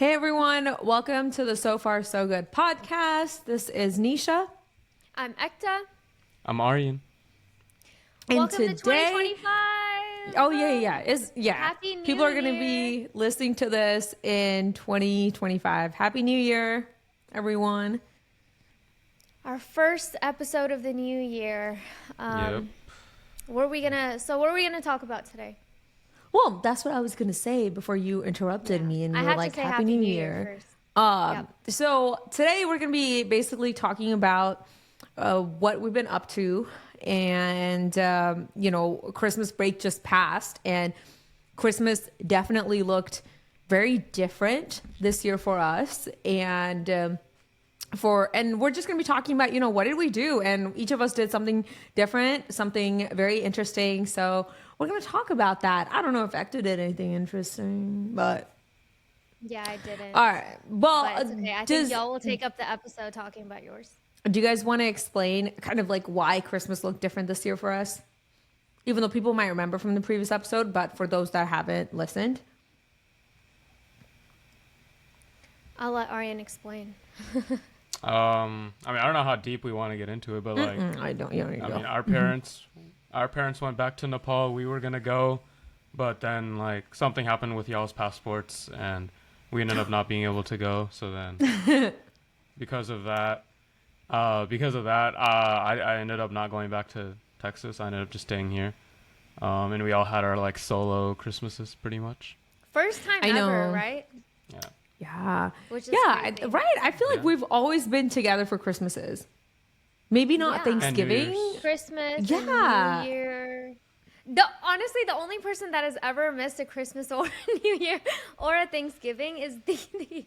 Hey everyone, welcome to the So Far So Good podcast. This is Nisha. I'm Ekta. I'm Aryan. And Welcome today, to 2025. Oh yeah. Happy New People are going to Year. be listening to this in 2025. Happy New Year, everyone. Our first episode of the new year. Yep. What are we gonna talk about today? Well, that's what I was going to say before you interrupted me and I you had were to like, say Happy New Year. first. So today we're going to be basically talking about what we've been up to, and Christmas break just passed, and Christmas definitely looked very different this year for us, and we're just going to be talking about what did we do, and each of us did something different, something very interesting. So we're going to talk about that. I don't know if Ekta did anything interesting, but Yeah, I didn't. all right. Well, But it's okay. I think y'all will take up the episode talking about yours. do you guys want to explain kind of like why Christmas looked different this year for us? Even though people might remember from the previous episode, but for those that haven't listened. I'll let Aryan explain. I don't know how deep we want to get into it, but I don't. You don't need to I go. mean, our parents went back to Nepal. We were gonna go, but then like something happened with y'all's passports, and we ended up not being able to go. So then, because of that, I ended up not going back to Texas. I ended up just staying here, and we all had our like solo Christmases pretty much. First time I know. ever, right? Yeah. Yeah. Which is crazy. Right. I feel like Yeah. we've always been together for Christmases. Maybe not Yeah. Thanksgiving. And New Year's. Christmas, Yeah. and New Year. Honestly, the only person that has ever missed a Christmas or a New Year or a Thanksgiving is Dee.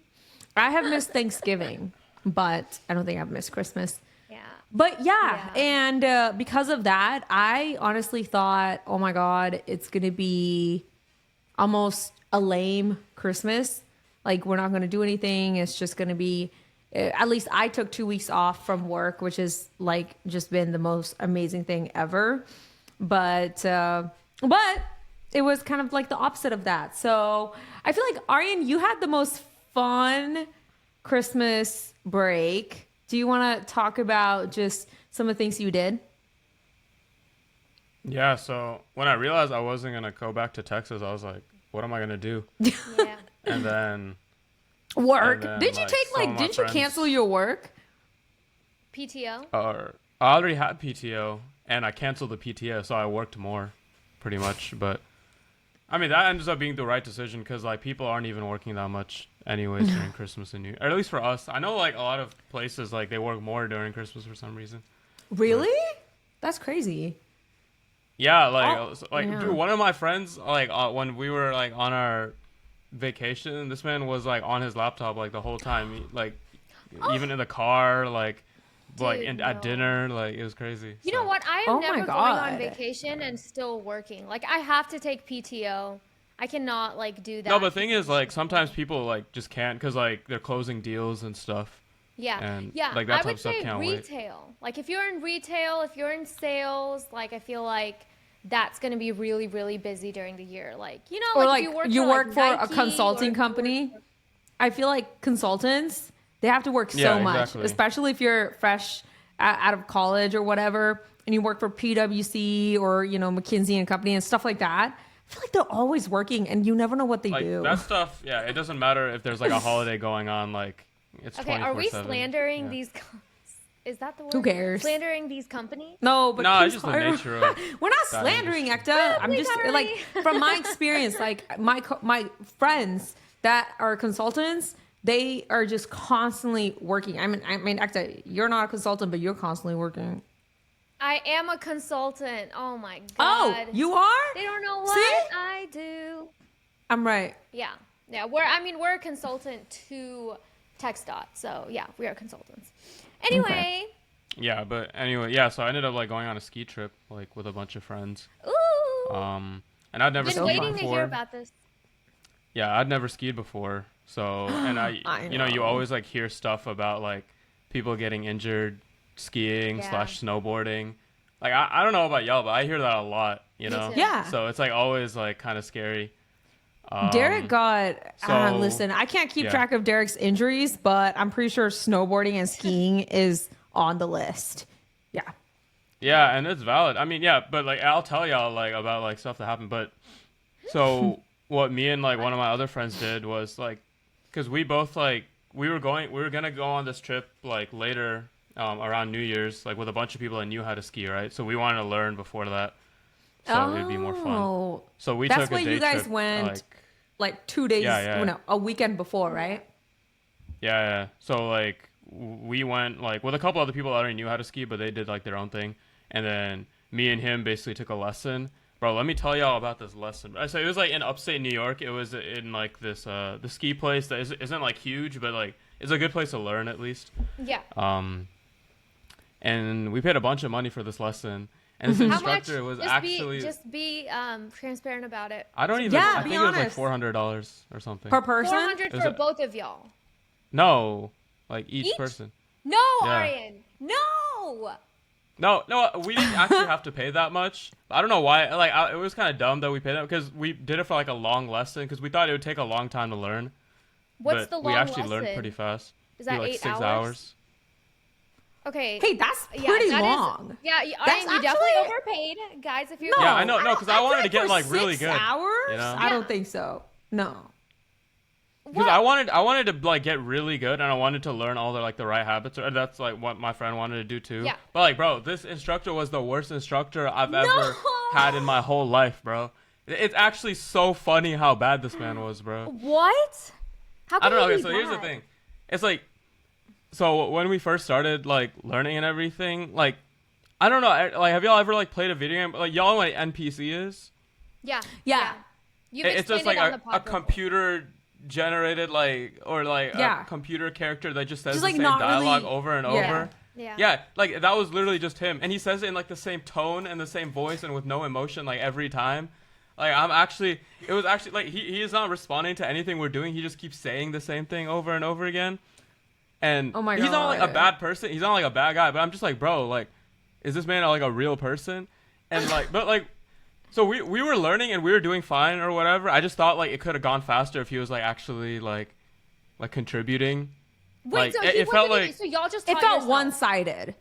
I have missed Thanksgiving, but I don't think I've missed Christmas. Yeah. But yeah. Yeah. And because of that, I honestly thought, oh my God, it's going to be almost a lame Christmas. Like, we're not going to do anything. It's just going to be, at least I took 2 weeks off from work, which is like just been the most amazing thing ever. But it was kind of like the opposite of that. So I feel like, Aryan, you had the most fun Christmas break. Do you want to talk about just some of the things you did? Yeah. So when I realized I wasn't gonna go back to Texas, I was like, what am I gonna do? Yeah. And then Work. And then, Did you like, take some of my didn't you friends- cancel your work? PTO. I already had PTO, and I canceled the PTO, so I worked more, pretty much. But I mean, that ends up being the right decision because like people aren't even working that much anyways during Christmas and New Year. Or at least for us. I know like a lot of places like they work more during Christmas for some reason. Really? That's crazy. Yeah, like yeah. dude, one of my friends like when we were like on our vacation, this man was like on his laptop like the whole time, like even in the car, like Dude, no. at dinner, like it was crazy. You know what? I Oh am my never going God. on vacation and still working. Like, I have to take PTO. I cannot, like, do that. No, but the thing is, like, sometimes people, like, just can't because, like, they're closing deals and stuff. Yeah. and, Yeah. like, that I type would of stuff say can't wait. retail. Like, if you're in retail, if you're in sales, like, I feel like that's going to be really, really busy during the year. Like, Or like, like if you work like, for a Nike, or consulting if you company. work I feel like consultants, they have to work so Yeah, much, exactly. especially if you're fresh out of college or whatever, and you work for PwC or McKinsey and Company and stuff like that. I feel like they're always working, and you never know what they Like, do. that stuff, yeah, it doesn't matter if there's, like, a holiday going on, like, it's 24/7. Okay, are we slandering Yeah. these? Is that the word? Who cares? Slandering these companies? No, but No, it's please just the hire- nature of We're not that slandering, industry. Ekta. I'm please just hire like me. from my experience, like my friends that are consultants, they are just constantly working. I mean, Ekta, you're not a consultant, but you're constantly working. I am a consultant. Oh my god. Oh, you are? They don't know what See? I do. I'm right. Yeah. Yeah. We're a consultant to TechStot. So yeah, we are consultants. Anyway. Yeah, but anyway, yeah, so I ended up, like, going on a ski trip, like, with a bunch of friends. Ooh. And I'd never Been skied waiting to before. hear about this. Yeah, I'd never skied before. So, and I you know. always, like, hear stuff about, like, people getting injured skiing Yeah. / snowboarding. Like, I don't know about y'all, but I hear that a lot, you know? too. Yeah. So it's, like, always, like, kind of scary. Derek got. so- Listen, I can't keep yeah. track of Derek's injuries, but I'm pretty sure snowboarding and skiing is on the list. Yeah. Yeah, and it's valid. I mean, yeah, but like I'll tell y'all like about like stuff that happened. But so what me and like one of my other friends did was like, because we both like we were gonna go on this trip like later around New Year's, like with a bunch of people that knew how to ski, right? So we wanted to learn before that, so it'd be more fun. Oh, So we that's took why a day you guys trip, went like 2 days. Yeah. No, a weekend before, right? Yeah. So like we went like with a couple other people that already knew how to ski, but they did like their own thing. And then me and him basically took a lesson. Bro, let me tell y'all about this lesson. So it was like in upstate New York. It was in like this the ski place that isn't like huge, but like it's a good place to learn at least. Yeah. And we paid a bunch of money for this lesson. And this How much? instructor was Just actually be transparent about it. I don't even Yeah, I be think it was like honest. $400 or something. Per person? 400 Is for it- both of y'all. No, like each Each? person. No, Yeah. Aryan. No. No, we didn't actually have to pay that much. I don't know why. Like, it was kind of dumb that we paid that because we did it for like a long lesson because we thought it would take a long time to learn. What's but the long we actually lesson? learned pretty fast. Is that Like 8 6 hours? Okay. Hey, that's Yeah, pretty that is- long. Yeah, That's Aryan, you definitely actually- overpaid, guys. If you're No, Yeah, I know. No, because I feel wanted to like get for like really 6 good. hours? You know? I don't think so. No. Because I wanted to like get really good, and I wanted to learn all the right habits. Or that's like what my friend wanted to do too. Yeah. But like, bro, this instructor was the worst instructor I've ever had in my whole life, bro. It's actually so funny how bad this man was, bro. What? How I can don't know. you Okay, be so here's the bad? thing. It's like, so when we first started like learning and everything, like, I don't know. Like, have y'all ever like played a video game? Like, y'all know what an NPC is? Yeah. Yeah. You've It's just explained like it on the a podcast. computer generated like or like Yeah. a computer character that just says Just, the like, same not dialogue really- over and Yeah. over. Yeah. Yeah, like that was literally just him, and he says it in like the same tone and the same voice and with no emotion like every time. Like it was actually like he is not responding to anything we're doing. He just keeps saying the same thing over and over again. And Oh my he's not like a God. bad person. He's not like a bad guy, but I'm just like, bro, like, is this man like a real person? And like, but like, so we were learning and we were doing fine or whatever. I just thought like it could have gone faster if he was like actually like contributing. Wait, Like, so it felt like so y'all just It taught felt yourself. one-sided.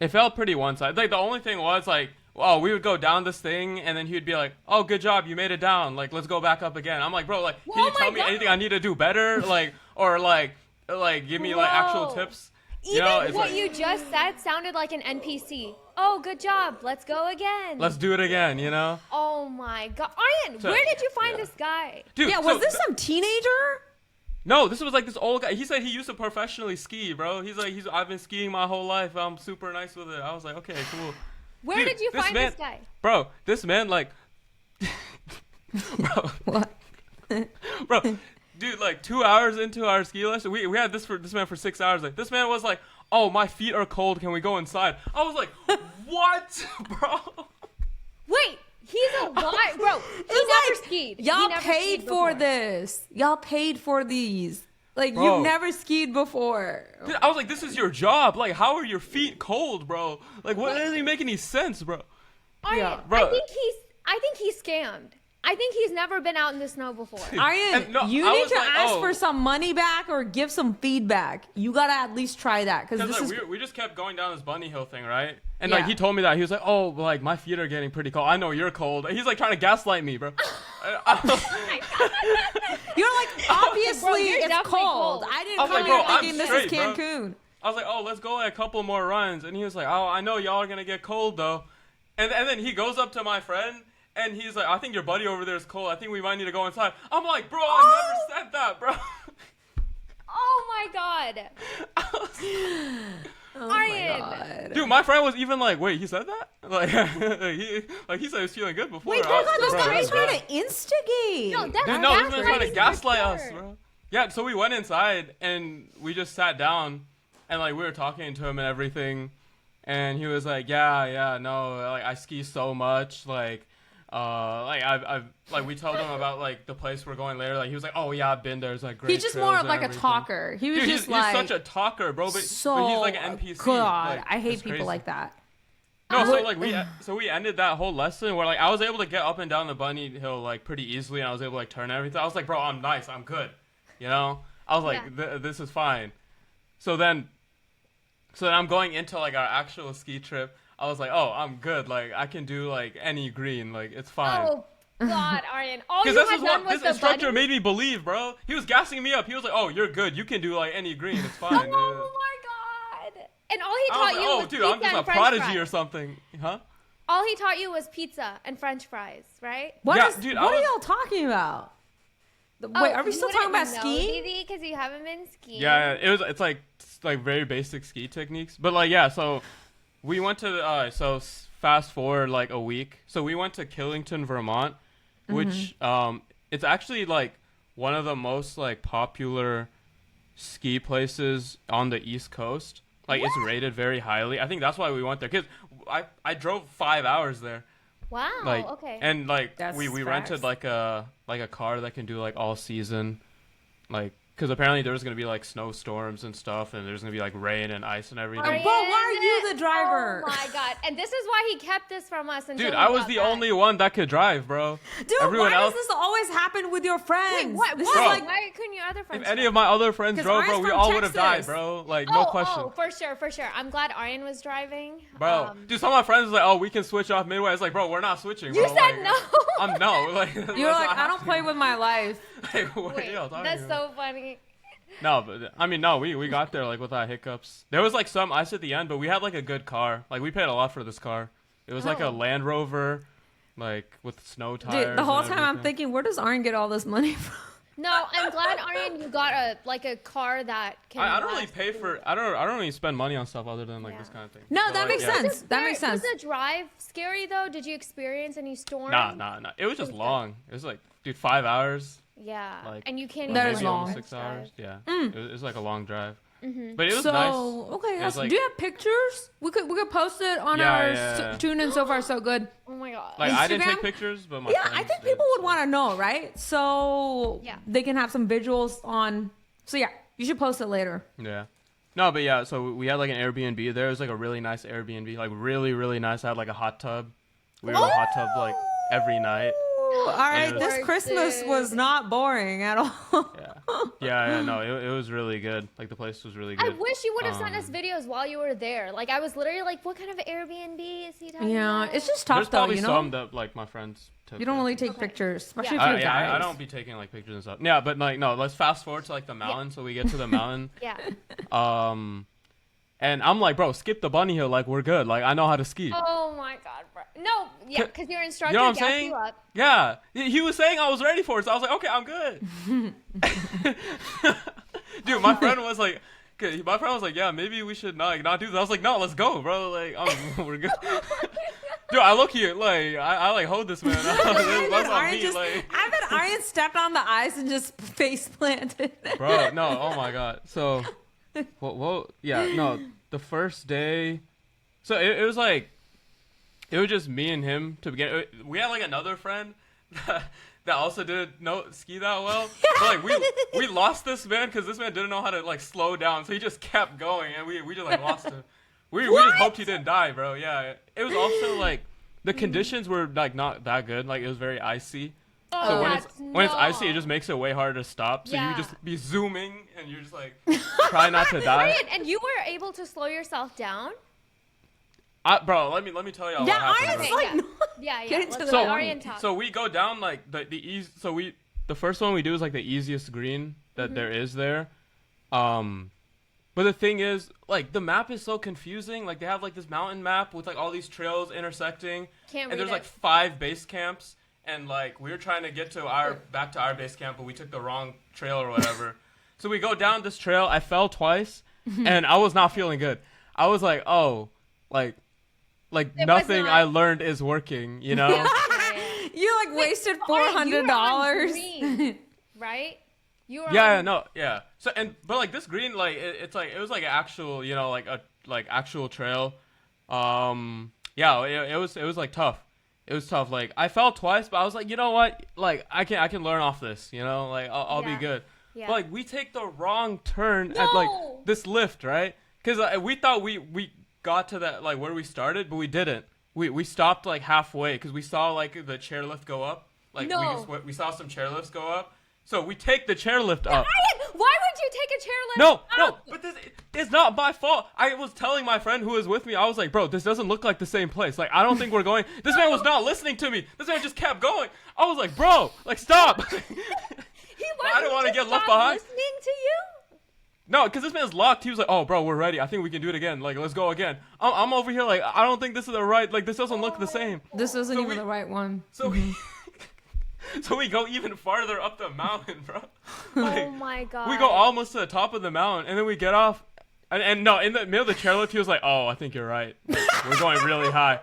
it felt pretty one-sided. Like the only thing was like, oh, we would go down this thing and then he'd be like, oh, good job, you made it down. Like, let's go back up again. I'm like, bro, like, can Oh you tell my me God. anything I need to do better? Like, or like give me like actual Bro. tips. Even You know, it's what like, you just said sounded like an NPC. Oh, good job. Let's go again. let's do it again. You know, Oh my God, Aryan, So- where did you find yeah. this guy? dude. Yeah, so was this some teenager? No, this was like this old guy. He said he used to professionally ski, bro. He's like, I've been skiing my whole life. I'm super nice with it. I was like, okay, cool. Where Dude, did you this find man- this guy? Bro, this man like, bro, What? bro, dude, like 2 hours into our ski lesson, we had this man for 6 hours. Like, this man was like, oh, my feet are cold. Can we go inside? I was like, what, bro? Wait, he's a lie, bro. He never skied. He Y'all never paid skied for before. this. Y'all paid for these. Like, Bro. you've never skied before. Dude, I was like, this is your job. Like, how are your feet cold, bro? Like, what doesn't even make any sense, bro? Aryan, Yeah. Bro. I think he's scammed. I think he's never been out in the snow before. Aryan, And no, you I need was to like, ask oh. for some money back or give some feedback. You gotta at least try that because Because this like, is. we just kept going down this bunny hill thing, right? And Yeah. like he told me that he was like, "Oh, like my feet are getting pretty cold. I know you're cold." He's like trying to gaslight me, bro. You're like, obviously you're it's definitely cold. cold. I didn't I was come like, here bro, I'm thinking this is straight, bro. Cancun. I was like, "Oh, let's go like a couple more runs," and he was like, "Oh, I know y'all are gonna get cold though," and then he goes up to my friend. And he's like, I think your buddy over there is cold. I think we might need to go inside. I'm like, bro, I never said that, bro. Oh my God. Oh Aryan. my God. Dude, my friend was even like, wait, he said that? Like, he said he was feeling good before. Wait, I my was God, like, this bro, guy's that's trying bad. to instigate. No, that's Dude, no, this man's trying to gaslighting gaslight for us, sure. bro. Yeah, so we went inside and we just sat down and like we were talking to him and everything, and he was like, yeah, no, like I ski so much, like I've like we told him about like the place we're going later. Like he was like, oh yeah, I've been there. It's like great. He's just trails more of and like a everything. talker. He was Dude, just he's like such a talker, bro. But so he's like an NPC. God, Like, I hate it's people crazy. like that. No, so like we ended that whole lesson where like I was able to get up and down the bunny hill like pretty easily, and I was able to like turn everything. I was like, bro, I'm nice, I'm good, you know. I was like, this is fine. So then I'm going into like our actual ski trip. I was like, oh, I'm good. Like I can do like any green, like it's fine. Oh God, Aryan, all you Because had this is done what was this the instructor bunny. made me believe, bro. He was gassing me up. He was like, oh, you're good. You can do like any green. It's fine. Oh my God! And all he I was taught like, you oh, was dude, pizza I'm just a and French prodigy fries. or something, huh? All he taught you was pizza and French fries, right? What Yeah, is- dude, what I are was- y'all talking about? Wait, are we still talking about skiing? Because you haven't been skiing. Yeah, it's like very basic ski techniques. But like yeah, so we went to fast forward like a week. So we went to Killington, Vermont, which it's actually like one of the most like popular ski places on the East Coast. Like it's rated very highly. I think that's why we went there, cuz I drove 5 hours there. Wow. Like Okay. and like That's we facts. rented like a car that can do like all season, like because apparently there's gonna be like snowstorms and stuff, and there's gonna be like rain and ice and everything. Aryan, But why are you the driver? Oh my God! And this is why he kept this from us until Dude, he I was got the back. only one that could drive, bro. Dude, Everyone why else, does this always happen with your friends? Wait, what? This Why? is like, Why couldn't your other friends? if any drive? of my other friends 'Cause drove, bro, Aryan's we from all would have died, Texas. bro. Like no question, Oh, for sure, for sure. I'm glad Aryan was driving. bro. Dude, some of my friends was like, "Oh, we can switch off midway." It's like, bro, we're not switching. You bro. said Like, no. I'm no. Like you're that's like, not I don't play happening. with my life. Like, what are Wait, y'all talking that's about? so funny. No, but I mean, no, we got there like without hiccups. There was like some ice at the end, but we had like a good car. Like we paid a lot for this car. It was like a Oh. Land Rover, like with snow tires. Dude, the whole and time I'm everything. thinking, where does Aryan get all this money from? No, I'm glad Aryan, you got a car that can. I don't really last pay you. for. I don't really spend money on stuff other than like Yeah. this kind of thing. No, So, that like, makes yeah. sense. That makes sense. Was the drive scary though? Did you experience any storms? Nah. It was just long. It was like, dude, 5 hours. Yeah, Like, and you can't. That even is maybe long. almost French 6 hours. drive. Yeah, it was like a long drive. But it was So nice. okay, It was that's, like- do you have pictures? We could post it on Yeah, our yeah. Tune In So Far So Good. Oh my God. Like I didn't Instagram? take pictures, but my Yeah, friends I think did, people would so. want to know, right? So Yeah. they can have some visuals on. So yeah, you should post it later. Yeah. No, but yeah, so we had like an Airbnb there. It was like a really nice Airbnb, like really, really nice. I had like a hot tub. We were in the hot tub like every night. All right, it was- this Christmas was not boring at all. Yeah, no, it was really good. Like the place was really I good. wish you would have sent us videos while you were there. Like I was literally like, what kind of Airbnb is he talking Yeah, about? it's just There's tough though, probably you know. some that like my friends took. You don't it. really take Okay. pictures, especially Yeah. if you're guys. I don't be taking like pictures and stuff. Yeah, but like no, let's fast forward to like the mountain. So we get to the mountain. Yeah. And I'm like, bro, skip the bunny hill. Like we're good. Like I know how to ski. Oh my God, bro. No, yeah, because your instructor You know what I'm gassed saying? you up. Yeah, he was saying I was ready for it, so I was like, okay, I'm good. Dude, my friend was like, yeah, maybe we should not do this. I was like, no, let's go, bro. Like, we're good. Dude, I look here, like, I like hold this man. That's on Aryan me, just, like, I bet Aryan stepped on the ice and just face planted. bro. No, oh my god. So, well, yeah, no. The first day, so it was like, it was just me and him to begin. We had like another friend that also didn't ski that well. But like we lost this man because this man didn't know how to like slow down, so he just kept going, and we just like lost him. We just hoped he didn't die, bro. Yeah, it was also like the conditions were like not that good. Like it was very icy. Oh, So that's when it's icy, it no. just makes it way harder to stop. So Yeah. you just be zooming, and you're just like try not to die. Aryan, and you were able to slow yourself down? Bro, let me tell y'all Yeah, what happened. Aryan's bro. like, yeah. no. Yeah. Get into Let's the let point. Aryan talk. So we go down like the easy. So the first one we do is like the easiest green that there is there. But the thing is, like the map is so confusing. Like they have like this mountain map with like all these trails intersecting, Can't and read there's it. like 5 base camps, and like we were trying to get to back to our base camp, but we took the wrong trail or whatever. So we go down this trail. I fell twice, and I was not feeling good. I was like, oh, like It was nothing not- I learned is working, you know? You like wasted Aryan, you were on $400. green, right? You were Yeah, on no, yeah. So but like this green, like it's like it was like an actual, you know, like a actual trail. Yeah, it was like tough. It was tough. Like I fell twice, but I was like, you know what? Like I can learn off this. You know, like I'll be Yeah. good. Yeah. But like we take the wrong turn at like No. this lift, right? Because we thought we got to that like where we started, but we didn't. We stopped like halfway because we saw like the chairlift go up. Like we saw some chairlifts go up. So we take the chairlift up. Ryan, why would you take a chairlift No, up? but this is not my fault. I was telling my friend who was with me, I was like, bro, this doesn't look like the same place. Like, I don't think we're going. This man was not listening to me. This man just kept going. I was like, bro, like, stop. I didn't want to get left behind. Listening to you? No, because this man's locked. He was like, oh, bro, we're ready. I think we can do it again. Like, let's go again. I'm over here like, I don't think this is the right, like, this doesn't look the same. This isn't even the right one. So so we go even farther up the mountain, bro. Like, Oh my god. we go almost to the top of the mountain, and then we get off. And no, in the middle of the chairlift, he was like, oh, I think you're right. Like, we're going really high.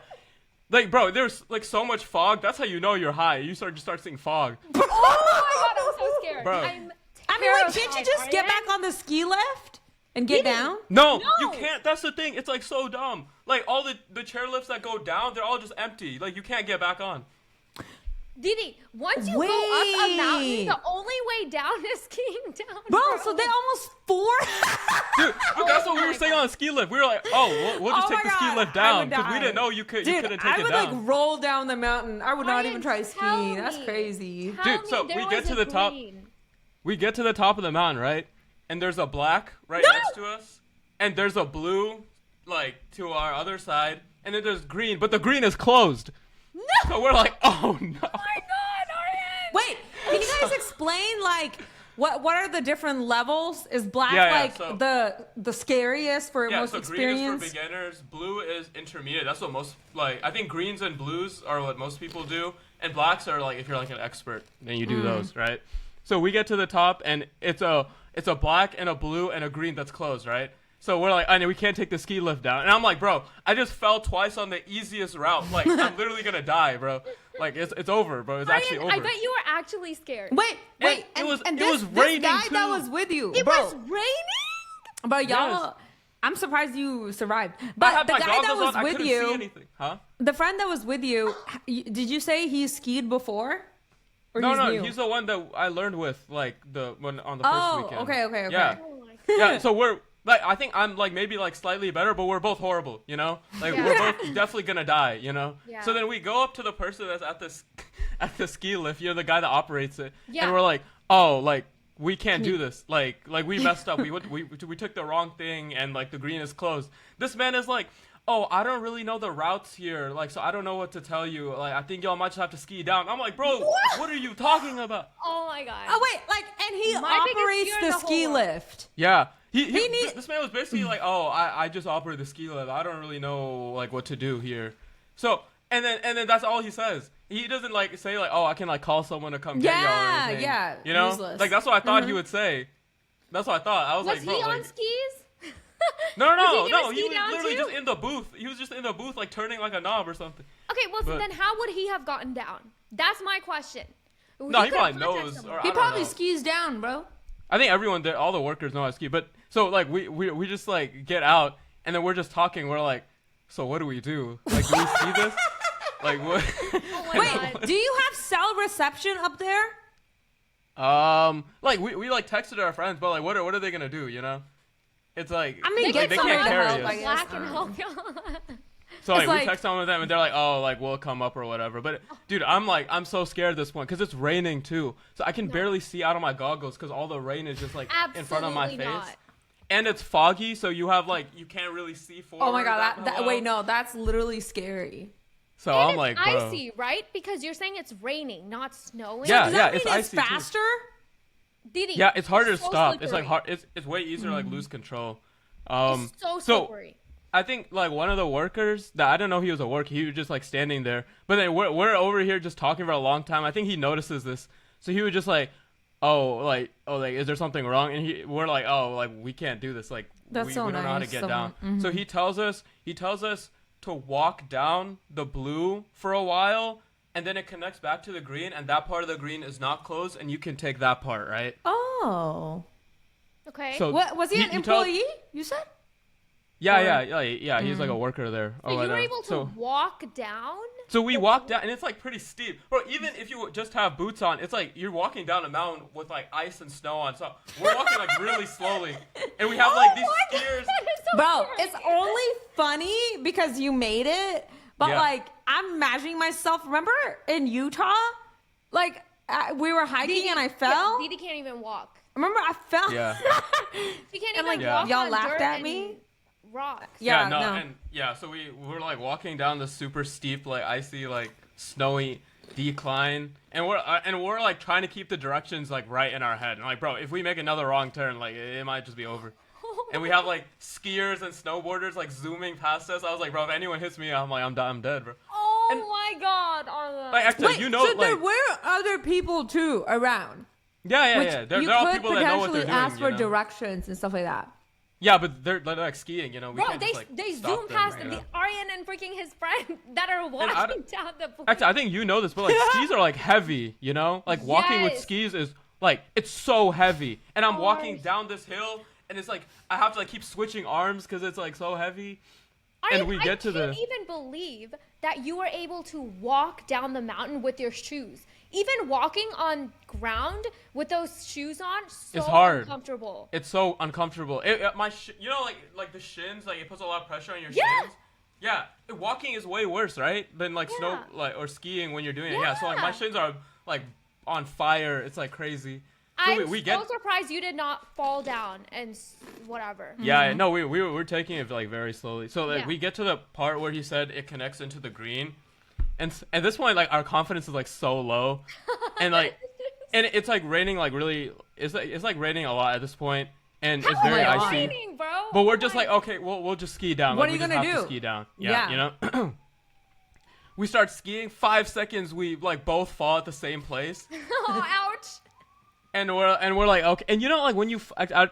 Like, bro, there's like so much fog. That's how you know you're high. You just start seeing fog. Oh my god, I'm so scared. Bro. I'm I mean, like, can't you just get Aryan? back on the ski lift and get down? No, No. you can't. That's the thing. It's like so dumb. Like all the chairlifts that go down, they're all just empty. Like you can't get back on. Didi, once you go up a mountain, Wait. the only way down is skiing down. Bro, so they almost Dude, but that's what we were my saying on the ski lift. We were like, oh, we'll just Oh take my the ski God, lift I down would because we die. didn't know you couldn't Dude, take I it would down. like roll down the mountain. I would not Aryan, even try tell skiing. That's me. crazy. Tell Dude, so me there we get was to a the top. queen. We get to the top of the mountain, right? And there's a black right next to us, and there's a blue like to our other side, and then there's green, but the green is closed. No! So we're like, oh no. Oh my god, Aryan! Wait, can you guys explain like what are the different levels? Is black Yeah, like so- the scariest for Yeah, most so experience? green is for beginners, blue is intermediate. That's what most like. I think greens and blues are what most people do, and blacks are like if you're like an expert, then you do those, right? So we get to the top, and it's a black and a blue and a green that's closed, right? So we're like, and we can't take the ski lift down, and I'm like, bro, I just fell twice on the easiest route. Like I'm literally gonna die, bro. Like it's over, bro. It's actually Aryan, over. I bet you were actually scared. Wait, And it was raining, this guy that too. was with you, It bro. was raining? But y'all, Yes. I'm surprised you survived. I But had the my guy that goggles was on, I with couldn't see you, anything. Huh? the friend that was with you, did you say he skied before? Or No, new? he's the one that I learned with, like on the first Oh, weekend. okay. Yeah. Oh my god. Yeah, so we're like, I think I'm like maybe like slightly better, but we're both horrible, you know? Like Yeah. we're both definitely gonna die, you know? Yeah. So then we go up to the person that's at this at the ski lift, you're the guy that operates it, Yeah. and we're like, oh, like we can't do this, like we messed up, we took the wrong thing, and like the green is closed. This man is like, oh, I don't really know the routes here, like so I don't know what to tell you, like I think y'all might just have to ski down. I'm like, bro, what are you talking about? Oh my god. Oh wait, like, and he My biggest operates fear in the the ski whole world. lift. Yeah. need- This man was basically like, oh, I just operate the ski lift. I don't really know like what to do here. So and then that's all he says. He doesn't like say like, oh, I can like call someone to come get y'all or Yeah, anything. yeah, You know, useless. like that's what I thought he would say. That's what I thought. I was, Was like, bro, he on like, skis? no, Was no, he no. gonna He ski was down literally too? just in the booth. He was just in the booth like turning like a knob or something. Okay, well, so But- then how would he have gotten down? That's my question. No, he could've probably contacted knows. someone. Or, He I don't probably know. skis down, bro. I think everyone there, all the workers know how to ski. But so like we just like get out and then we're just talking. We're like, so what do we do? Like, do we see this? Like what? Oh my Wait, God. do you have cell reception up there? Like we like texted our friends, but like what are they gonna do? You know? It's like I mean, like, get they somebody can't to carry help, us. I guess. Black and I help don't you. So like It's we like- text some of them and they're like, oh, like we'll come up or whatever. But dude, I'm so scared at this point because it's raining too, so I can barely see out of my goggles because all the rain is just like in front of my face. Absolutely not. And it's foggy, so you can't really see forward. Oh my god, that that well. wait, no, that's literally scary. So And I'm it's like, bro. icy, right? Because you're saying it's raining, not snowing. Yeah, Does that mean it's it's icy, too. faster? Didi, Yeah, it's harder to so stop. It's slippery. like hard. It's way easier to like lose control. It's so slippery. I think like one of the workers that I didn't know he was a worker. He was just like standing there. But then we're over here just talking for a long time. I think he notices this, so he was just like, like is there something wrong? And we're like, oh, like we can't do this. Like That's we so don't know how to nice, get someone- down. So he tells us to walk down the blue for a while. And then it connects back to the green, and that part of the green is not closed, and you can take that part, right? Oh. Okay. So What was he an he tells- employee? You said? Yeah. He's like a worker there. so you were able to So, walk down? So we walk down, and it's like pretty steep. Bro, even if you just have boots on, it's like you're walking down a mountain with like ice and snow on. So we're walking like really slowly, and we have like these skiers. Bro, it's only funny because you made it. But Yeah. like, I'm imagining myself. Remember in Utah, like we were hiking and I fell. Didi can't even walk. Remember I fell. Yeah. She can't And, even like, walk y'all on laughed dirt at and me? rocks. Yeah, no. And so we were like walking down the super steep, like icy, like snowy decline, and we're like trying to keep the directions like right in our head. And like, bro, if we make another wrong turn, like it might just be over. And we have like skiers and snowboarders like zooming past us. I was like, bro, if anyone hits me, I'm dead, bro. Oh And- my god, Arlen. Like, actually, Wait, you know, so there like, were other people too around. yeah. Which There you are could people that know what potentially they're doing. ask for you know? directions and stuff like that. Yeah, but they're like skiing, you know. We Bro, can't they just, like, they stop zoom them, past you know? the Aryan and freaking his friend that are walking down the pool. Actually, I think you know this, but like skis are like heavy, you know? Like walking with Yes. skis is like it's so heavy. And I'm walking Gosh. down this hill and it's like I have to like keep switching arms cuz it's like so heavy. Aryan, and we get to I can't even believe that you were able to walk down the mountain with your shoes. Even walking on ground with those shoes on, so It's hard. uncomfortable. It's so uncomfortable. You know like the shins, like it puts a lot of pressure on your Yeah. shins. Yeah, walking is way worse, right? Than like snow Yeah. like or skiing when you're doing it. Yeah, so like my Yeah. shins are like on fire. It's like crazy. So I'm we so get surprised you did not fall down and whatever. Yeah, no, we're taking it like very slowly. So like Yeah. we get to the part where he said it connects into the green, and at this point like our confidence is like so low, and like and it's like raining like really it's like raining a lot at this point, and it's very my God. icy. Raining, bro. But we're just like okay, we'll just ski down. What like, are you we just gonna have do? to ski down. Yeah. You know. We start skiing. 5 seconds, we like both fall at the same place. Oh, ouch. And we're like okay, and you know like when you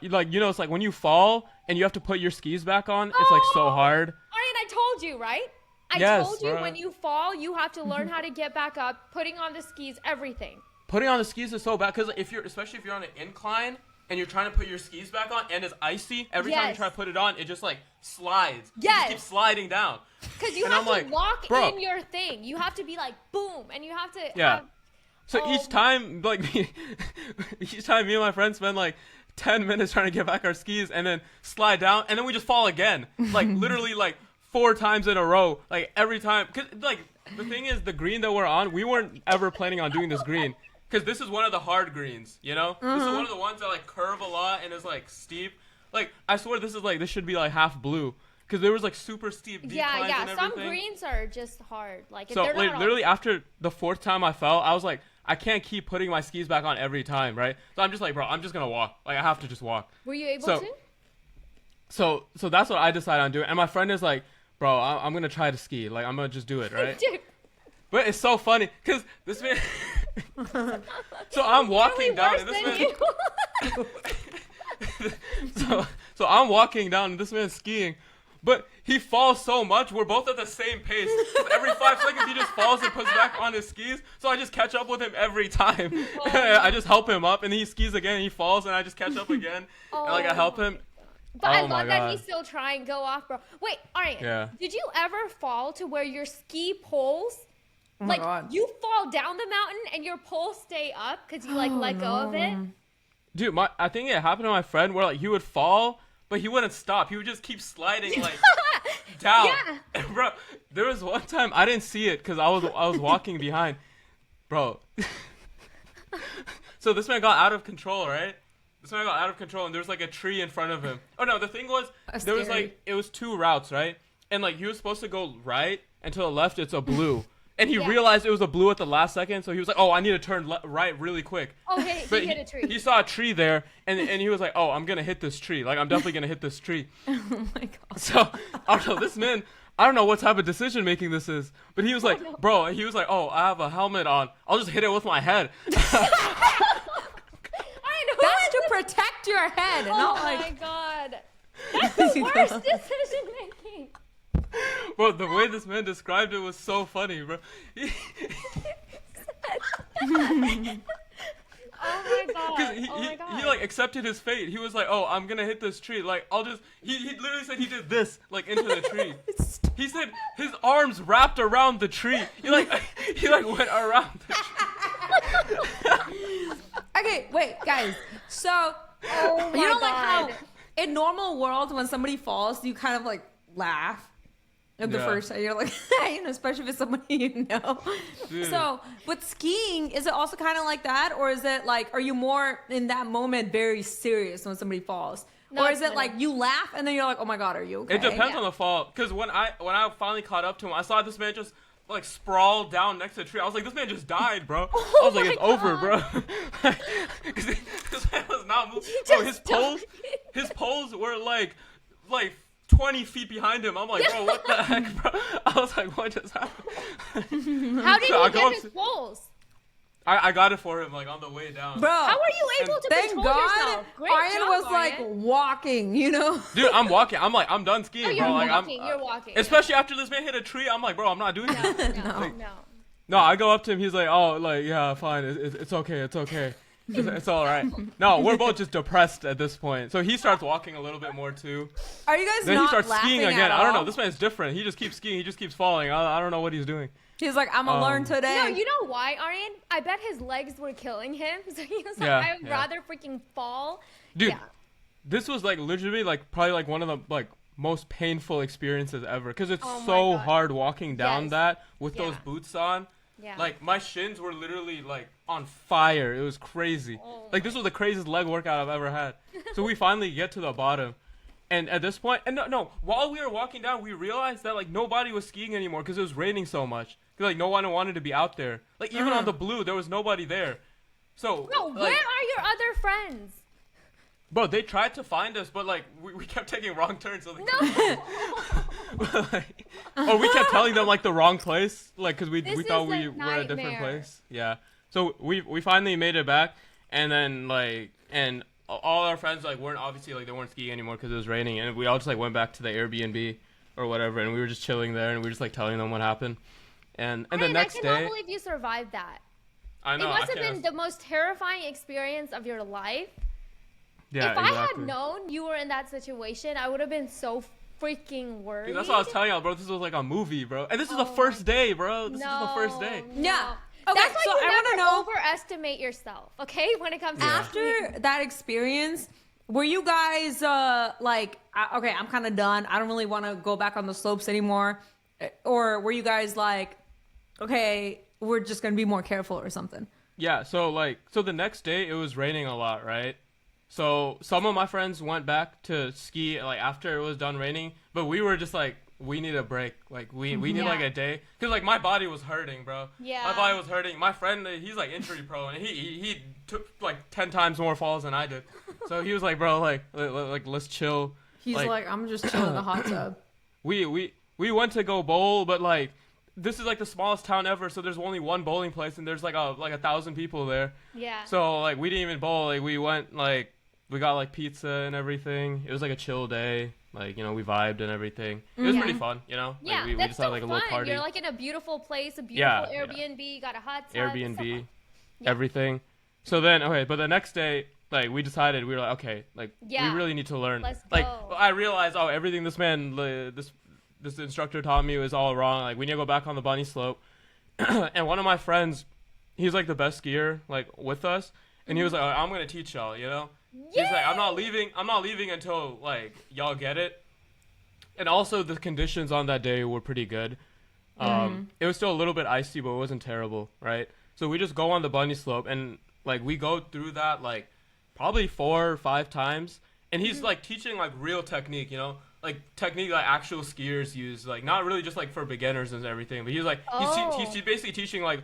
like you know it's like when you fall and you have to put your skis back on, it's like so hard. Aryan, I told you, right? I Yes, told you bro. when you fall, you have to learn how to get back up, putting on the skis, everything. Putting on the skis is so bad because especially if you're on an incline and you're trying to put your skis back on and it's icy, every time you Yes. try to put it on, it just like slides. You Yes. just keep sliding down. Because you And have I'm to like, lock bro. in your thing. You have to be like, boom, and you have to Yeah. have... So Oh. each time, like, each time me and my friend spend like 10 minutes trying to get back our skis and then slide down, and then we just fall again. Like, literally, like, 4 times in a row. Like, every time. Because, like, the thing is, the green that we're on, we weren't ever planning on doing this green. Because this is one of the hard greens, you know? This is one of the ones that, like, curve a lot and is, like, steep. Like, I swear this should be, like, half blue. Because there was, like, super steep declines Yeah, and yeah. Some everything. greens are just hard. Like, So they're like, not literally after the 4th time I fell, I was like, I can't keep putting my skis back on every time, right? So I'm just like, bro, I'm just gonna walk. Like I have to just walk. Were you able So- to? So that's what I decided on doing. And my friend is like, bro, I'm gonna try to ski. Like I'm gonna just do it, right? Dude, But it's so funny because this man. So I'm walking down, worse and this than man. you. So I'm walking down, and this man's skiing. But he falls so much, we're both at the same pace. 'Cause every 5 seconds, he just falls and puts back on his skis. So I just catch up with him every time. I just help him up, and then he skis again, and he falls, and I just catch up again. And like I help him. But I Oh my love that God. he's still trying. Go off, bro. Wait, Aryan. Yeah. Did you ever fall to where your ski poles, Oh my like God. you fall down the mountain and your poles stay up because you like let go of it? Dude, I think it happened to my friend where like he would fall, but he wouldn't stop. He would just keep sliding like down. Yeah. And, bro, there was one time I didn't see it because I was walking behind, bro. So this man got out of control, right? This man got out of control, and there was like a tree in front of him. Oh no, the thing was That's there was scary. like it was 2 routes, right? And like he was supposed to go right, and to the left it's a blue. And he Yeah. realized it was a blue at the last second, so he was like, "Oh, I need to turn right really quick." Okay, But he hit a tree. he saw a tree there, and he was like, "Oh, I'm gonna hit this tree. Like, I'm definitely gonna hit this tree." Oh my God. So I don't know. This man, I don't know what type of decision making this is, but he was like, "Bro," he was like, "Oh, I have a helmet on. I'll just hit it with my head." I know. That's to protect your head, and Oh not my like. god. That's the worst decision making. Bro, the way this man described it was so funny, bro. Oh my god. Because Oh my god. he like accepted his fate. He was like, oh, I'm gonna hit this tree. Like I'll just. He literally said he did this like into the tree. He said his arms wrapped around the tree. He like went around the tree. Okay, wait, guys. So Oh my you know, god. like how in normal world when somebody falls, you kind of like laugh at the Yeah. first time. You're like, you know, especially if it's somebody you know. Dude. So with skiing, is it also kind of like that, or is it like, are you more in that moment very serious when somebody falls? No, Or it's is it not. like you laugh and then you're like, oh my god, are you okay? It depends Yeah. on the fall. Because when I finally caught up to him, I saw this man just like sprawled down next to a tree. I was like, this man just died, bro. I was like, my it's over, bro. God. Because this man was not moving. He Bro, just his poles were like 20 feet behind him. I'm like, bro, what the heck, bro? I was like, what just happened? How did So I you go get up his to- poles? I got it for him like on the way down. Bro, How are you able to thank control God yourself? Great Aryan job, was Aryan. like walking, you know? Dude, I'm walking. I'm like, I'm done skiing, Oh, you're bro. Like, walking. You're walking. Especially after this man hit a tree, I'm like, bro, I'm not doing this. No. No, I go up to him. He's like, oh, like, yeah, fine. It's okay. It's okay. It's all right. No, we're both just depressed at this point. So he starts walking a little bit more too. Are you guys Then not he starts laughing skiing at again. I don't know. all? This man's different. He just keeps skiing. He just keeps falling. I don't know what he's doing. He's like, I'm gonna learn today. No, you know why, Aryan? I bet his legs were killing him. So he was like, Yeah, I would yeah. rather freaking fall. Dude, Yeah. this was like literally like probably like one of the like most painful experiences ever because it's Oh my so God. hard walking down Yes. that with those Yeah. boots on. Yeah. Like my shins were literally like on fire. It was crazy. Oh Like this was the craziest leg workout I've ever had. So we finally get to the bottom. And at this point, and no, while we were walking down, we realized that like nobody was skiing anymore because it was raining so much. 'Cause, like no one wanted to be out there. Like even on the blue, there was nobody there. So Bro, like, where are your other friends? bro, they tried to find us, but like we kept taking wrong turns. So they like, or we kept telling them like the wrong place, like because we This thought is we a were at a different nightmare. place. Yeah. So we finally made it back, and then like and all our friends like weren't obviously like they weren't skiing anymore because it was raining, and we all just like went back to the Airbnb or whatever, and we were just chilling there, and we were just like telling them what happened, and the Aryan, next I cannot day, believe you survived that. I know It I must have been can't- the most terrifying experience of your life. yeah, If I had exactly. known you were in that situation, I would have been so freaking worried. Dude, that's what I was telling y'all, bro. This was like a movie, bro, and this is the Oh first day, bro. This No, is the first day. Yeah. No. Okay, That's why so you I wanna never know- overestimate yourself, okay? When it comes to After that experience, were you guys like, okay, I'm kind of done. I don't really want to go back on the slopes anymore. Or were you guys like, okay, we're just going to be more careful or something? Yeah, so the next day it was raining a lot, right? So some of my friends went back to ski like after it was done raining, but we were just like we need a break. Like we need Yeah. like a day cuz like my body was hurting, bro. Yeah. My body was hurting. My friend he's like injury prone and he took like 10 times more falls than I did. So he was like, "Bro, like let's chill." He's like, I'm just chilling in the hot tub. We went to go bowl, but like this is like the smallest town ever, so there's only one bowling place and there's like 1,000 people there. Yeah. So like we didn't even bowl. Like we went like we got like pizza and everything. It was like a chill day. Like you know we vibed and everything. It was Yeah. pretty fun. You know. Yeah, Like, we that's just so had like a fun. little party. You're like in a beautiful place, a Yeah, beautiful yeah. Airbnb, you got a hot tub. it's so Airbnb, fun. Yeah. everything. So then okay, but the next day like we decided we were like okay like Yeah. we really need to learn. Let's like go. I realized everything this man this instructor taught me was all wrong. Like we need to go back on the bunny slope. And one of my friends, he's like the best skier like with us, and he was like, I'm gonna teach y'all, you know. He's like, I'm not leaving until like y'all get it. And also the conditions on that day were pretty good. It was still a little bit icy, but it wasn't terrible, right? So we just go on the bunny slope, and like we go through that like probably 4 or 5 times, and he's like teaching like real technique, you know, like technique like actual skiers use, like not really just like for beginners and everything, but he's like he's basically teaching like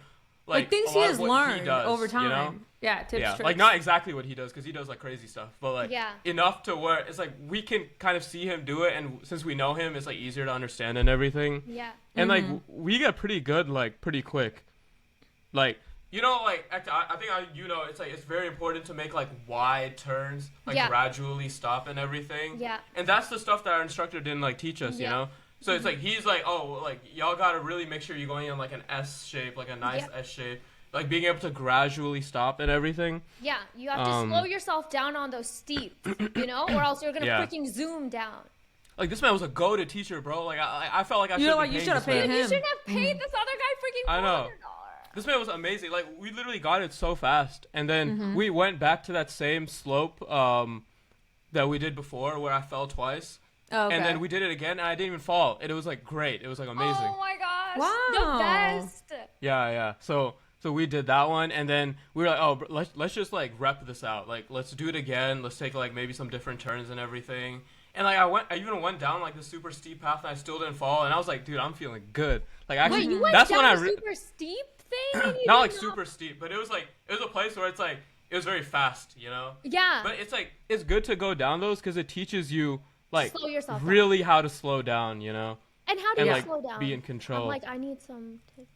things a he lot has of what learned he does, over time. you know? Yeah, tips, Yeah, tricks. like not exactly what he does because he does like crazy stuff, but like Yeah. enough to where it's like we can kind of see him do it, and since we know him, it's like easier to understand and everything. Yeah. And like we get pretty good like pretty quick. Like you know, like I think you know, it's like it's very important to make like wide turns, like Yeah. gradually stop and everything. Yeah. And that's the stuff that our instructor didn't like teach us, you Yeah. know. So it's like he's like, oh, like y'all gotta really make sure you're going in like an S shape, like a nice Yeah. S shape. like being able to gradually stop and everything. Yeah, you have to slow yourself down on those steeps, or else you're gonna freaking zoom down. Like, this man was a go-to teacher, bro. Like, I felt like I should have you should have paid him. You shouldn't have paid this other guy freaking $400. I know. This man was amazing. Like, we literally got it so fast. And then we went back to that same slope that we did before where I fell twice. Okay. And then we did it again, and I didn't even fall. And it was, like, great. It was, like, amazing. Oh, my gosh. Wow. The best. Yeah. So we did that one, and then we were like, oh, let's just, like, rep this out. Like, let's do it again. Let's take, like, maybe some different turns and everything. And, like, I even went down, like, the super steep path, and I still didn't fall. And I was like, dude, I'm feeling good. Like, actually, Wait, you went that's down when I a super steep thing? And you not, did like, super steep, but it was a place where it's, like, it was very fast, Yeah. But it's, like, it's good to go down those because it teaches you, like, slow yourself really how to slow down, And how do you like, slow down? be in control. I'm like, I need some tips.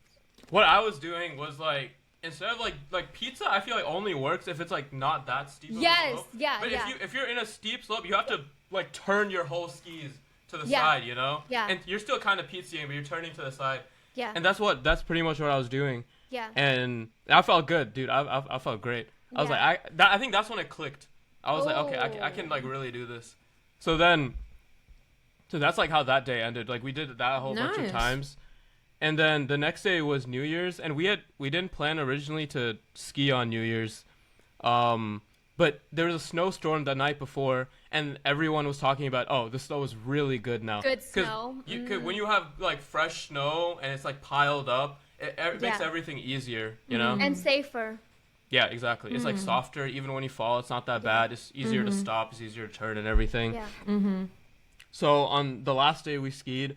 What I was doing was, like, instead of, like pizza, I feel like only works if it's, like, not that steep of a slope. Yeah, But yeah. if you're in a steep slope, you have to, like, turn your whole skis to the Yeah. side, Yeah. And you're still kind of pizzaing, but you're turning to the side. Yeah. And that's pretty much what I was doing. Yeah. And I felt good, dude. I felt great. I was Yeah. like, I think that's when it clicked. I was like, okay, I can, like, really do this. So that's, like, how that day ended. Like, we did that a whole bunch of Nice. times. And then the next day was New Year's, and we didn't plan originally to ski on New Year's. But there was a snowstorm the night before, and everyone was talking about, oh, the snow is really good now. Good snow. Cause when you have, like, fresh snow and it's, like, piled up, it makes Yeah. everything easier, you know? And safer. Yeah, exactly. It's, like, softer. Even when you fall, it's not that bad. It's easier to stop. It's easier to turn and everything. Yeah. So on the last day we skied,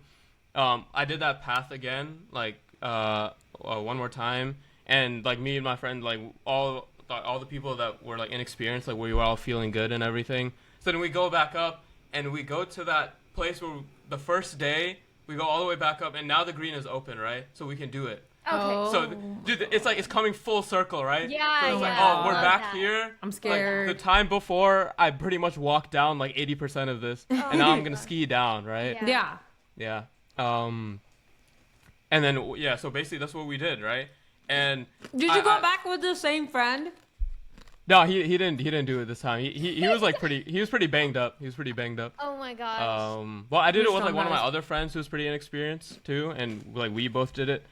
I did that path again, like, one more time. And, like, me and my friend, like, all the people that were, like, inexperienced, like, we were all feeling good and everything. So then we go back up, and we go to that place where the first day, we go all the way back up, and now the green is open, right? So we can do it. Okay. Oh. So, dude, it's like it's coming full circle, right? Yeah, So it's like, yeah. oh, we're Love back that. here. I'm scared. Like, the time before, I pretty much walked down like 80% of this, and now I'm gonna ski down, right? Yeah. Yeah. And then so basically that's what we did, right? And Did you go back with the same friend? No, he didn't do it this time. He was like pretty banged up. He was pretty banged up. Oh my gosh. Well, I did it Who's with like one of my traumatized? other friends who was pretty inexperienced too, and like we both did it.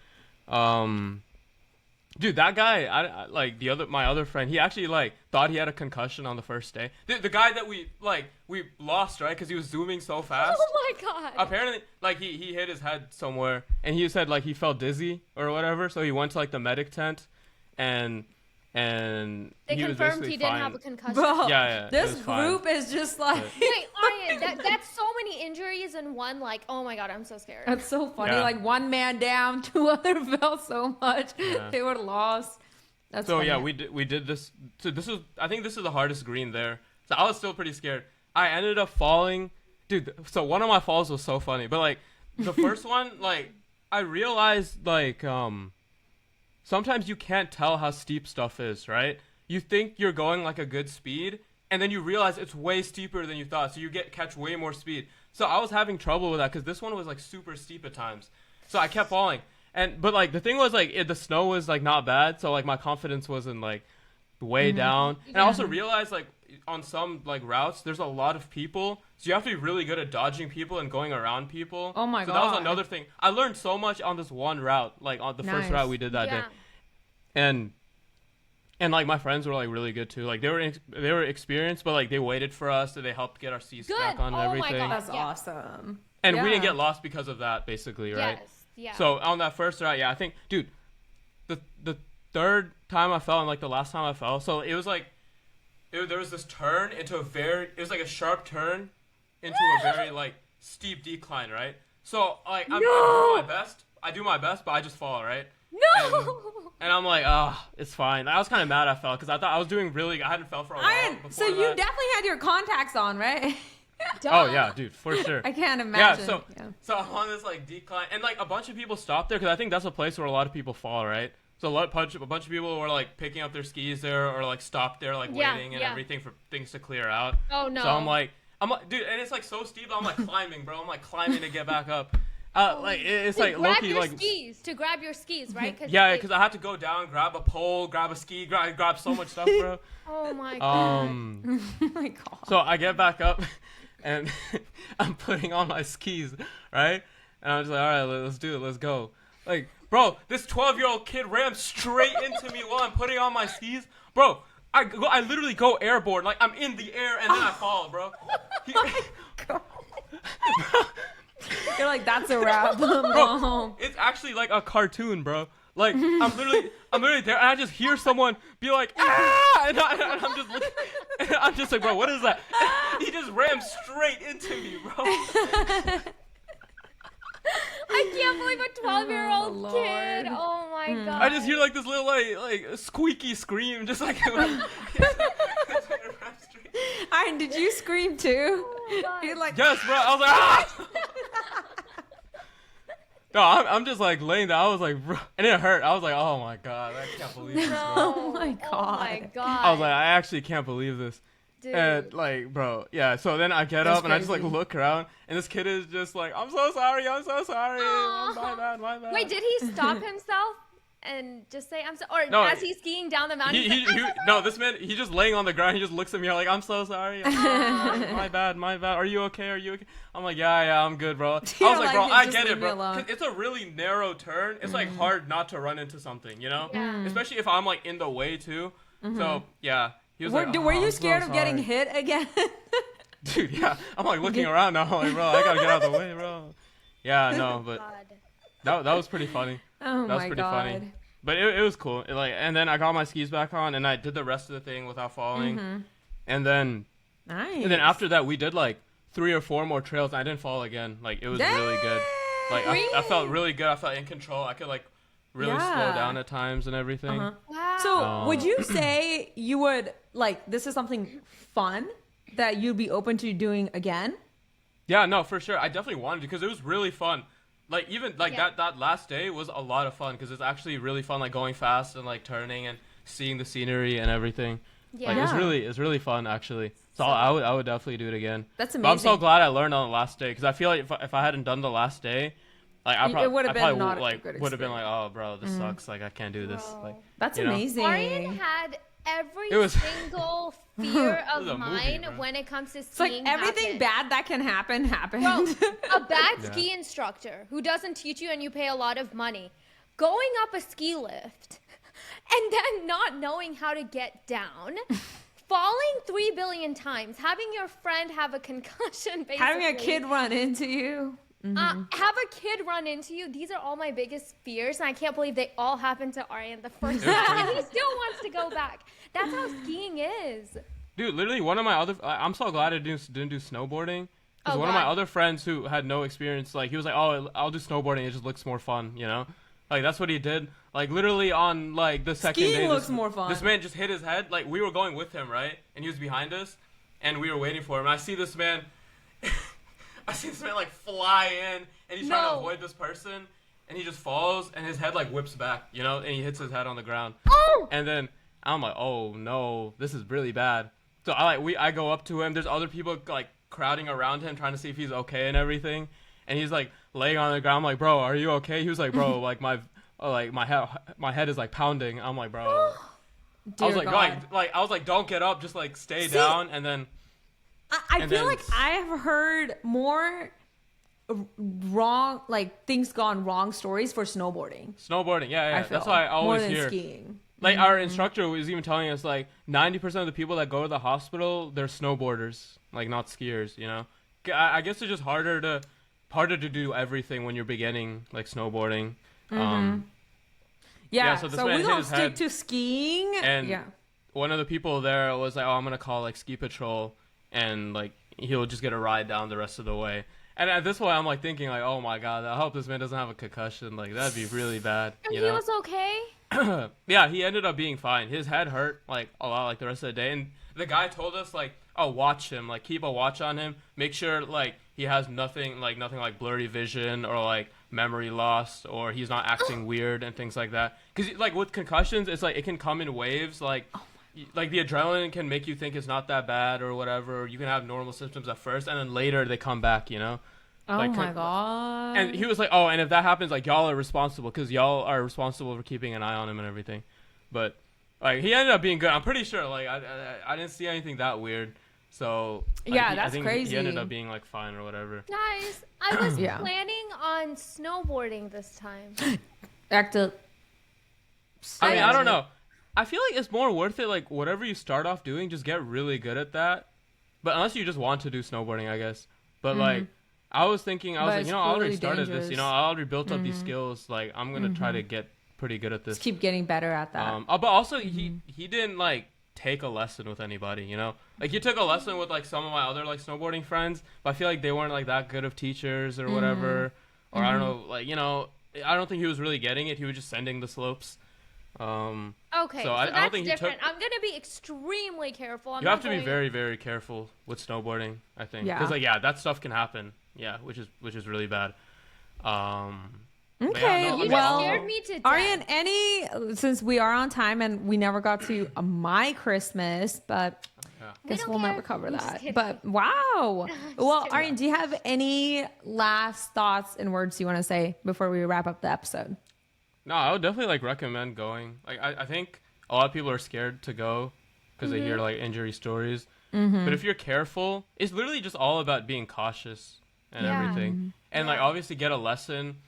Dude, that guy, I like my other friend. He actually like thought he had a concussion on the first day. The guy that we lost, right? Because he was zooming so fast. Oh my god. Apparently, like he hit his head somewhere, and he said like he felt dizzy or whatever. So he went to like the medic tent, and They he was confirmed basically he didn't fine. have a concussion. Bro, Yeah, it this was fine. group is just like Wait, Aryan, that's so many injuries in one. Like, oh my god, I'm so scared. that's so funny. Yeah. Like one man down, two other fell so much Yeah. they were lost. That's So funny. yeah, we did this. So I think this is the hardest green there. So I was still pretty scared. I ended up falling, dude. So one of my falls was so funny, but like the first one, like I realized like sometimes you can't tell how steep stuff is, right? You think you're going like a good speed, and then you realize it's way steeper than you thought. So you catch way more speed. So I was having trouble with that because this one was like super steep at times. So I kept falling. But like the thing was like the snow was like not bad, so like my confidence wasn't like way down. And I also realized like on some like routes there's a lot of people, so you have to be really good at dodging people and going around people. Oh my so that was God. another thing. I learned so much on this one route, like on the first Nice. route we did that day. And like my friends were like really good too. Like they were experienced, but like they waited for us, so they helped get our seats Good. back on and Oh my everything. God. That's Yeah. awesome. And we Yeah. didn't get lost because of that, basically, right? Yes. Yeah. So on that first route, yeah, I think, dude, the third time I fell and like the last time I fell, so it was like, there was this turn into it was like a sharp turn into a very like steep decline, right? So like I do my best, but I just fall, right? no. And I'm like, it's fine. I was kind of mad I fell because I thought I was doing I hadn't fell for a while. Iron, so before you that. definitely had your contacts on, right? Oh yeah, dude, for sure. I can't imagine. Yeah, so I'm on this like decline, and like a bunch of people stopped there because I think that's a place where a lot of people fall, right? So a bunch of people were like picking up their skis there or like stopped there, like Yeah, waiting and yeah. everything for things to clear out. Oh no. So I'm like, dude, and it's like so steep. I'm like climbing, bro. I'm like climbing to get back up, It's To like grab low-key, your like skis, to grab your skis, right? yeah, because I had to go down, grab a pole, grab a ski, grab so much stuff, bro. Oh my god. Oh my god. So I get back up, and I'm putting on my skis, right? And I'm just like, all right, let's do it, let's go. Like, bro, this 12-year-old kid rammed straight into me while I'm putting on my skis, bro. I literally go airborne, like I'm in the air and then I fall, bro. You're like, that's a wrap. Bro, It's actually like a cartoon, bro. Like I'm literally there, and I just hear someone be like, ah, and I'm just looking, and I'm just like, bro, what is that? He just rammed straight into me, bro. I can't believe a 12-year-old Oh, kid. Lord. Oh my god. I just hear like this little like squeaky scream, just like. Iron, did you scream too? Oh, God. You're like, Yes, bro. I was like, ah! No, I'm just like laying there. I was like, bro, and it hurt. I was like, oh my god, I can't believe this, bro. Oh my Oh my God. god. I was like, I actually can't believe this. dude. And like, bro, yeah. So then I get That's up and I just like crazy. look around, and this kid is just like, I'm so sorry, I'm so sorry. Aw. My bad, my bad. Wait, did he stop himself and just say I'm so? Or No, as he's skiing down the mountain, He, he's like, "I'm no, this man, he just laying on the ground. He just looks at me like, I'm so sorry. My bad, my bad. Are you okay? Are you okay? I'm like, yeah, I'm good, bro. I was You're like, like, bro, "Just I leave get it, me bro. alone." 'Cause it's a really narrow turn. It's like hard not to run into something, you know? Yeah. Especially if I'm like in the way too. So yeah, he was like, Were "Oh, you I'm so scared of getting sorry." hit again? Dude, yeah. I'm like looking around now. I'm like, bro, I gotta get out of the way, bro. Yeah, no, but God. that was pretty funny. Oh That was my pretty God. funny. But it was cool. And then I got my skis back on, and I did the rest of the thing without falling. And then Nice. after that, we did like 3 or 4 more trails, and I didn't fall again. Like it was really good. Like I felt really good. I felt in control. I could like really slow Yeah. down at times and everything. Wow. So, would you say you would like this is something fun that you'd be open to doing again? Yeah, no, for sure. I definitely wanted to because it was really fun. Like even like Yeah. that last day was a lot of fun because it's actually really fun, like going fast and like turning and seeing the scenery and everything. Like Yeah. it's really fun actually. So I would definitely do it again. That's But I'm so amazing. glad I learned on the last day because I feel like if I hadn't done the last day, like I It probably would've been not a like good would have been like, oh bro, this sucks. Like I can't do this. Bro. Like That's you know? amazing. Aryan had every It was- single fear was a of movie, mine bro. when it comes to It's like skiing. everything happened. bad that can happen happened. Bro, a bad Yeah. ski instructor who doesn't teach you and you pay a lot of money, going up a ski lift and then not knowing how to get down, falling 3 billion times, having your friend have a concussion, basically. Having a kid run into you. Have a kid run into you. These are all my biggest fears, and I can't believe they all happened to Aryan the first time. And he still wants to go back. That's how skiing is. Dude, literally one of my other I'm so glad I didn't do snowboarding. Because Oh, one of my God. other friends who had no experience, like he was like, "Oh, I'll do snowboarding. It just looks more fun," you know. Like that's what he did. Like literally on like the second Skiing day, looks more fun. This man just hit his head. Like we were going with him, right? And he was behind us, and we were waiting for him. And I see this man, I see this man like fly in, and he's trying to No. avoid this person, and he just falls, and his head like whips back, you know, and he hits his head on the ground. Oh! And then I'm like, oh no, this is really bad. So I go up to him. There's other people like crowding around him, trying to see if he's okay and everything. And he's like laying on the ground. I'm like, bro, are you okay? He was like, bro, like my head is like pounding. I'm like, bro. I was Dear like, God. I was like, don't get up, just like stay See- down. And then I And feel then- like I have heard more wrong, like things gone wrong stories for snowboarding. snowboarding, yeah, I feel that's why I more always than hear. skiing. Like our instructor was even telling us like 90% of the people that go to the hospital, they're snowboarders, like not skiers, you know. I guess it's just harder to do everything when you're beginning like snowboarding. Yeah, so this so man we hit don't his stick head, to skiing. and yeah. one of the people there was like, oh, I'm gonna call like ski patrol, and like he'll just get a ride down the rest of the way. And at this point, I'm like thinking like, oh my god, I hope this man doesn't have a concussion. Like that'd be really bad. And You he know? was okay? Yeah, he ended up being fine. His head hurt like a lot, like the rest of the day. And the guy told us like, oh, watch him, like keep a watch on him, make sure like he has nothing like blurry vision or like memory loss, or he's not acting weird and things like that. Because like with concussions, it's like it can come in waves. Like like the adrenaline can make you think it's not that bad or whatever. You can have normal symptoms at first, and then later they come back. You know. Oh Like, my god. And he was like, "Oh, and if that happens, like y'all are responsible because y'all are responsible for keeping an eye on him and everything." But like he ended up being good. I'm pretty sure. Like I didn't see anything that weird. So like, Yeah, I that's think crazy. He ended up being like fine or whatever. Guys, I was Yeah. planning on snowboarding this time. Act up. I mean, I don't know. I feel like it's more worth it. Like whatever you start off doing, just get really good at that. But unless you just want to do snowboarding, I guess. But like, I was thinking, I was But like, it's you know, I already really started this. dangerous. You know, I already built up these skills. Like, I'm gonna try to get pretty good at this. Just keep getting better at that. But also he didn't like take a lesson with anybody. You know, like he took a lesson with like some of my other like snowboarding friends. But I feel like they weren't like that good of teachers or whatever. Or I don't know, like you know, I don't think he was really getting it. He was just sending the slopes. Okay, So so I that's don't think he different. took- I'm gonna be extremely careful. I'm You have not to be going- very, very careful with snowboarding, I think. Yeah. Because like that stuff can happen. Yeah, which is really bad. But Okay, yeah, no, I mean, well, scared me to death. Aryan, since we are on time and we never got to my Christmas, but yeah. guess don't we'll care. never cover I'm just that. kidding. But wow. Well, kidding. Aryan, do you have any last thoughts and words you want to say before we wrap up the episode? No, I would definitely like recommend going. Like I think a lot of people are scared to go because they hear like injury stories. But if you're careful, it's literally just all about being cautious and Yeah. everything. And like obviously get a lesson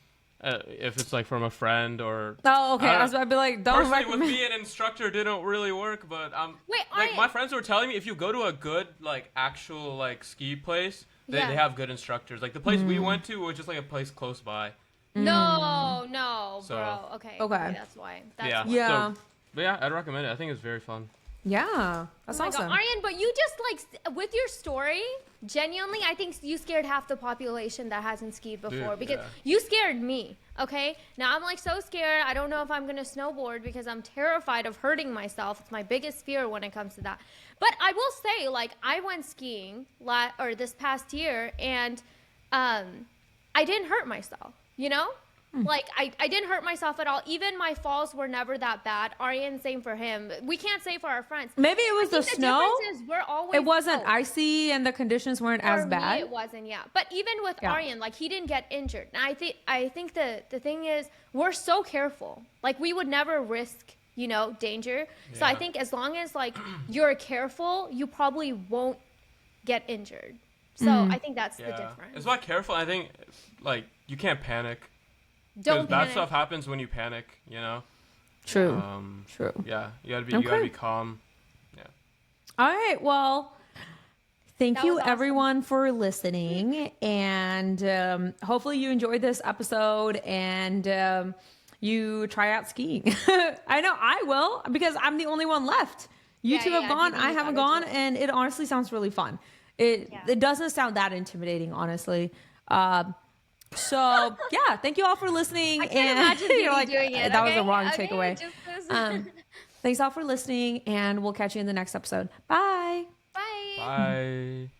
if it's like from a friend or. Oh, okay. I was about to be like, don't Personally, with recommend. me, an instructor didn't really work, but Wait, like Aryan. my friends were telling me if you go to a good like actual like ski place, they Yeah. have good instructors. Like the place we went to was just like a place close by. No, So- bro. Okay. Okay. That's why. That's Yeah. why. Yeah. So, but yeah, I'd recommend it. I think it's very fun. Yeah, that's Oh my awesome. God. Aryan, but you just like with your story, genuinely, I think you scared half the population that hasn't skied before Dude, because yeah. you scared me. Okay, now I'm like so scared. I don't know if I'm gonna snowboard because I'm terrified of hurting myself. It's my biggest fear when it comes to that. But I will say, like, I went skiing this past year, and I didn't hurt myself. You know. Like, I didn't hurt myself at all. Even my falls were never that bad. Aryan, same for him. We can't say for our friends. Maybe it was I the think snow. difference is we're always It wasn't cold. icy and the conditions weren't For as me, bad. it wasn't, yeah. But even with Yeah. Aryan, like he didn't get injured. And I think the thing is we're so careful. Like we would never risk, danger. So I Yeah. think as long as like you're careful, you probably won't get injured. So I think that's the difference. It's about careful. I think like you can't panic. Don't bad panic. stuff happens when you panic. You know. True. True. Yeah, you gotta Okay. be calm. Yeah. All right. Well, thank That you was awesome. everyone for listening. And hopefully you enjoyed this episode and you try out skiing. I know I will because I'm the only one left. You two have yeah, gone. you I haven't gotta gone. do it. And it honestly sounds really fun. It doesn't sound that intimidating, honestly. So yeah, thank you all for listening. I can't imagine Didi doing it. That was the okay? wrong Okay, takeaway. just this. Thanks all for listening, and we'll catch you in the next episode. Bye. Bye. Bye.